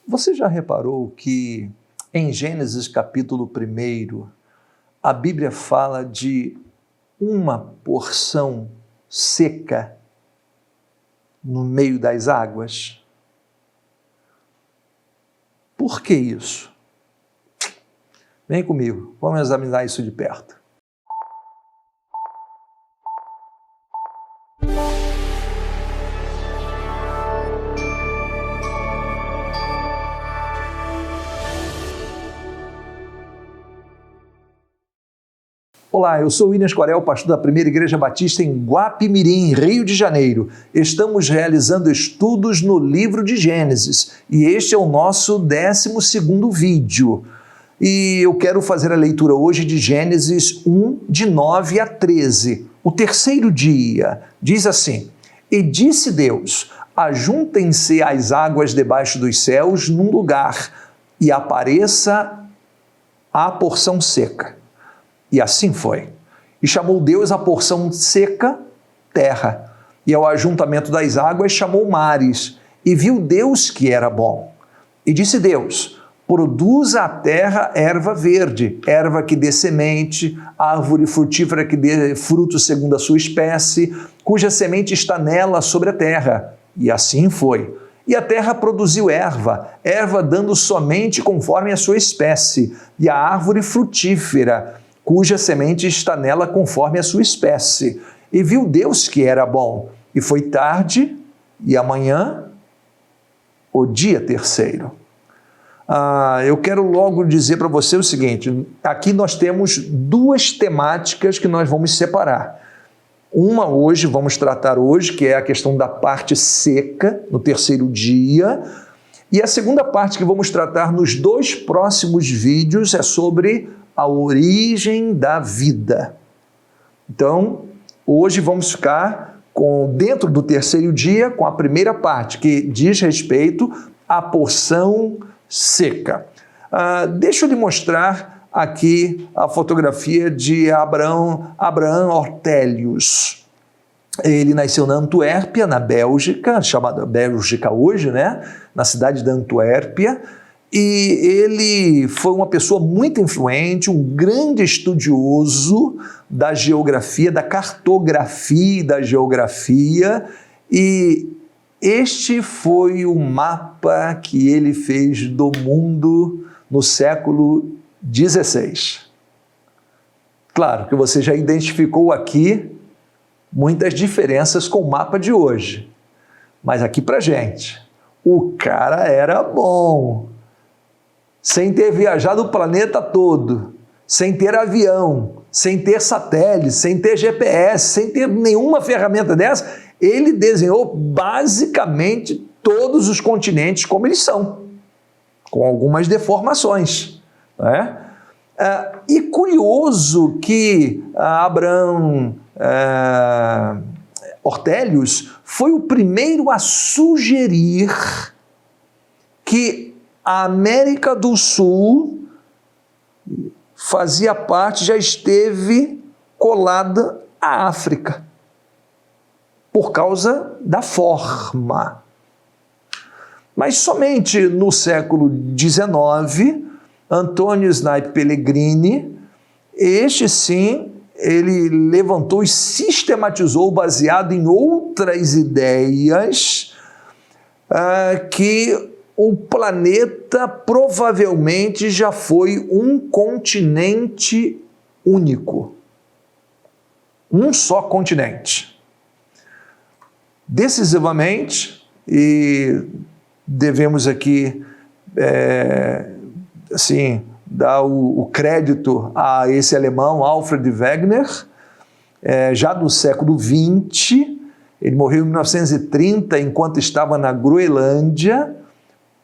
Você já reparou que em Gênesis capítulo 1, a Bíblia fala de uma porção seca no meio das águas? Por que isso? Vem comigo, vamos examinar isso de perto. Olá, eu sou William Escorel, pastor da Primeira Igreja Batista em Guapimirim, Rio de Janeiro. Estamos realizando estudos no livro de Gênesis e este é o nosso 12º vídeo. E eu quero fazer a leitura hoje de Gênesis 1, de 9 a 13. O terceiro dia diz assim: E disse Deus, ajuntem-se as águas debaixo dos céus num lugar e apareça a porção seca. E assim foi. E chamou Deus a porção seca terra, e ao ajuntamento das águas chamou mares. E viu Deus que era bom. E disse Deus, produza a terra erva verde, erva que dê semente, árvore frutífera que dê fruto segundo a sua espécie, cuja semente está nela sobre a terra. E assim foi. E a terra produziu erva, erva dando somente conforme a sua espécie, e a árvore frutífera, cuja semente está nela conforme a sua espécie. E viu Deus que era bom. E foi tarde, e amanhã, o dia terceiro. Eu quero logo dizer para você o seguinte, aqui nós temos duas temáticas que nós vamos separar. Uma hoje, vamos tratar hoje, que é a questão da parte seca, no terceiro dia, e a segunda parte que vamos tratar nos dois próximos vídeos é sobre a origem da vida. Então, hoje vamos ficar dentro do terceiro dia com a primeira parte, que diz respeito à porção seca. Deixa eu lhe mostrar aqui a fotografia de Abraham Ortelius. Ele nasceu na Antuérpia, na Bélgica, chamada Bélgica hoje, né? Na cidade da Antuérpia. E ele foi uma pessoa muito influente, um grande estudioso da geografia, da cartografia e da geografia, e este foi o mapa que ele fez do mundo no século XVI. Claro que você já identificou aqui muitas diferenças com o mapa de hoje, mas aqui pra gente, o cara era bom. Sem ter viajado o planeta todo, sem ter avião, sem ter satélite, sem ter GPS, sem ter nenhuma ferramenta dessa, ele desenhou basicamente todos os continentes como eles são, com algumas deformações, né? E curioso que Abraham Ortelius foi o primeiro a sugerir que a América do Sul fazia parte, já esteve colada à África, por causa da forma. Mas somente no século XIX, Antônio Snape Pellegrini, este sim, ele levantou e sistematizou, baseado em outras ideias, que o planeta provavelmente já foi um continente único. Um só continente. Decisivamente, e devemos aqui dar o crédito a esse alemão, Alfred Wegener, já do século XX, ele morreu em 1930, enquanto estava na Groenlândia,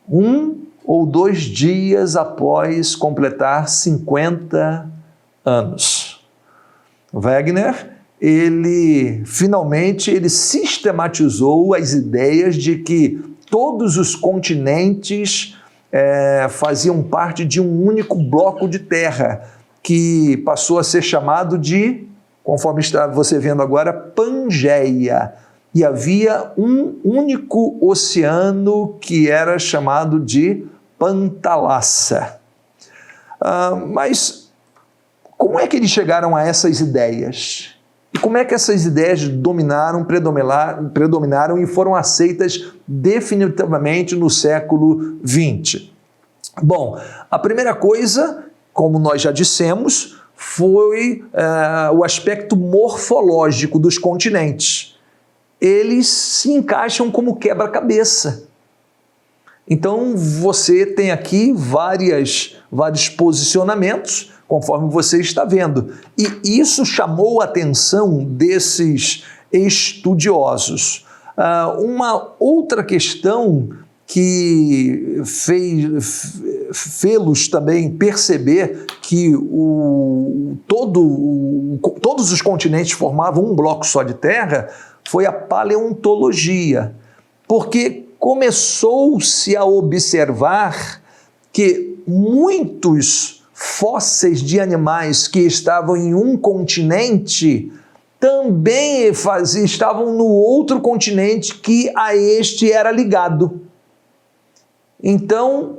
1 ou 2 dias após completar 50 anos. Wegener, ele finalmente sistematizou as ideias de que todos os continentes faziam parte de um único bloco de terra, que passou a ser chamado de, conforme está você vendo agora, Pangeia. e havia um único oceano que era chamado de Pantalassa. Mas como é que eles chegaram a essas ideias? E como é que essas ideias predominaram e foram aceitas definitivamente no século XX? Bom, a primeira coisa, como nós já dissemos, foi o aspecto morfológico dos continentes. Eles se encaixam como quebra-cabeça. Então, você tem aqui vários posicionamentos, conforme você está vendo. E isso chamou a atenção desses estudiosos. Uma outra questão que fez-los também perceber que todos os continentes formavam um bloco só de terra foi a paleontologia, porque começou-se a observar que muitos fósseis de animais que estavam em um continente também estavam no outro continente que a este era ligado. Então,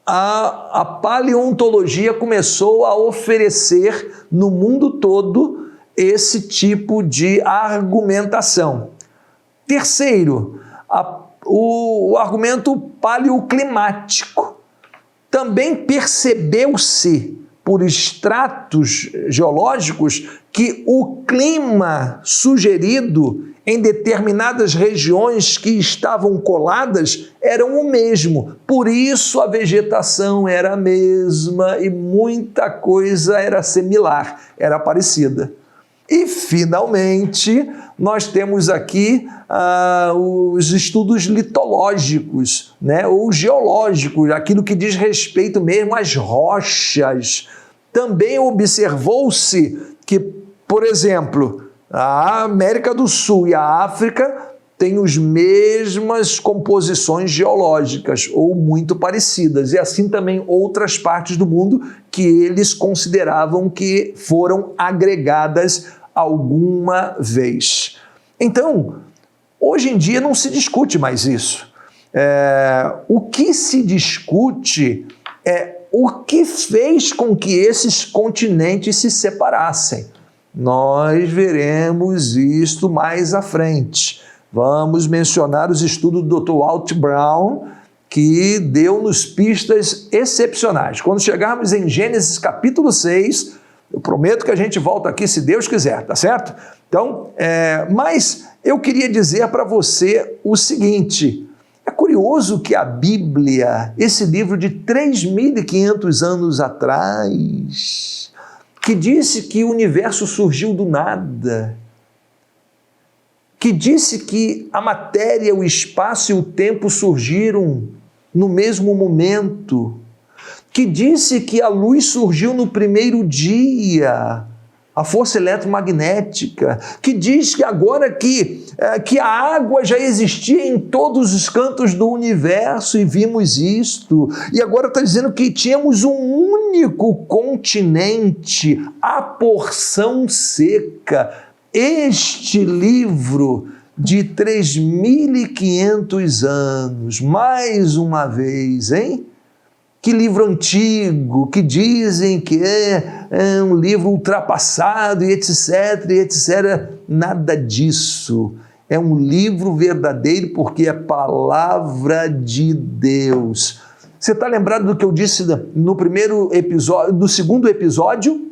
a paleontologia começou a oferecer no mundo todo esse tipo de argumentação. Terceiro, o argumento paleoclimático. Também percebeu-se por estratos geológicos que o clima sugerido em determinadas regiões que estavam coladas eram o mesmo. Por isso a vegetação era a mesma e muita coisa era similar, era parecida. E, finalmente, nós temos aqui os estudos litológicos, né, ou geológicos, aquilo que diz respeito mesmo às rochas. Também observou-se que, por exemplo, a América do Sul e a África têm as mesmas composições geológicas, ou muito parecidas, e assim também outras partes do mundo que eles consideravam que foram agregadas alguma vez. Então, hoje em dia não se discute mais isso. O que se discute é o que fez com que esses continentes se separassem. Nós veremos isto mais à frente. Vamos mencionar os estudos do Dr. Walt Brown, que deu-nos pistas excepcionais. Quando chegarmos em Gênesis capítulo 6, eu prometo que a gente volta aqui se Deus quiser, tá certo? Então, mas eu queria dizer para você o seguinte: é curioso que a Bíblia, esse livro de 3.500 anos atrás, que disse que o universo surgiu do nada, que disse que a matéria, o espaço e o tempo surgiram no mesmo momento, que disse que a luz surgiu no primeiro dia, a força eletromagnética, que diz que agora que a água já existia em todos os cantos do universo e vimos isto, e agora está dizendo que tínhamos um único continente, a porção seca. Este livro de 3.500 anos, mais uma vez, hein? Que livro antigo, que dizem que é um livro ultrapassado e etc, e etc. Nada disso. É um livro verdadeiro porque é palavra de Deus. Você está lembrado do que eu disse no primeiro episódio, no segundo episódio?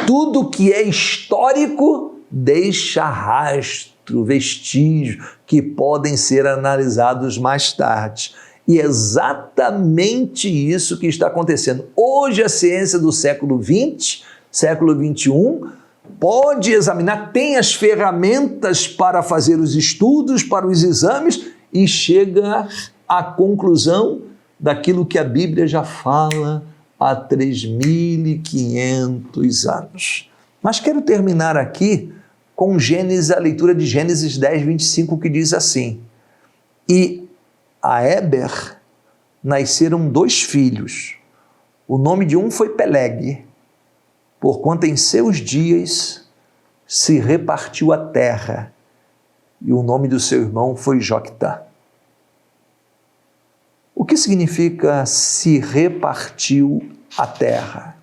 Tudo que é histórico deixa rastro, vestígio, que podem ser analisados mais tarde. E é exatamente isso que está acontecendo. Hoje a ciência do século XX, século XXI, pode examinar, tem as ferramentas para fazer os estudos, para os exames e chega à conclusão daquilo que a Bíblia já fala há 3.500 anos. Mas quero terminar aqui com Gênesis, a leitura de Gênesis 10, 25, que diz assim: E a Éber nasceram 2 filhos. O nome de um foi Peleg, porquanto em seus dias se repartiu a terra, e o nome do seu irmão foi Joctã. O que significa se repartiu a terra?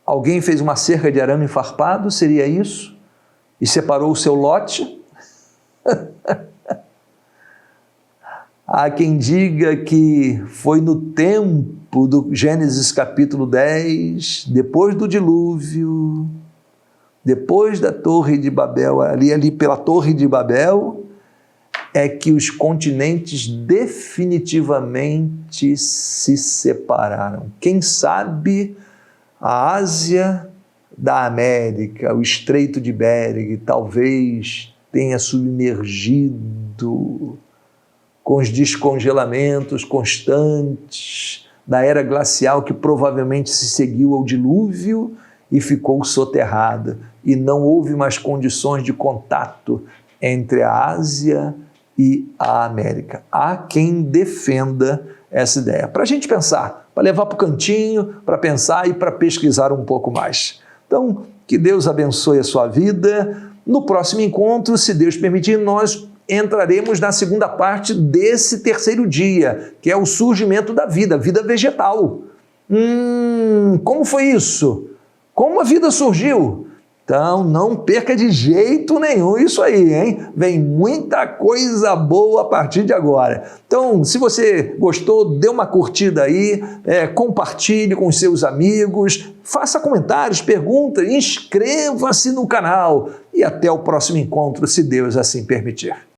Alguém fez uma cerca de arame farpado, seria isso? E separou o seu lote? Há quem diga que foi no tempo do Gênesis capítulo 10, depois do dilúvio, depois da Torre de Babel, ali pela Torre de Babel, é que os continentes definitivamente se separaram. Quem sabe a Ásia da América, o Estreito de Bering, talvez tenha submergido com os descongelamentos constantes da era glacial que provavelmente se seguiu ao dilúvio e ficou soterrada. E não houve mais condições de contato entre a Ásia e a América. Há quem defenda essa ideia. Para a gente pensar, para levar para o cantinho, para pensar e para pesquisar um pouco mais. Então, que Deus abençoe a sua vida. No próximo encontro, se Deus permitir, nós entraremos na segunda parte desse terceiro dia, que é o surgimento da vida, vida vegetal. Como foi isso? Como a vida surgiu? Então, não perca de jeito nenhum isso aí, hein? Vem muita coisa boa a partir de agora. Então, se você gostou, dê uma curtida aí, compartilhe com os seus amigos, faça comentários, perguntas, inscreva-se no canal e até o próximo encontro, se Deus assim permitir.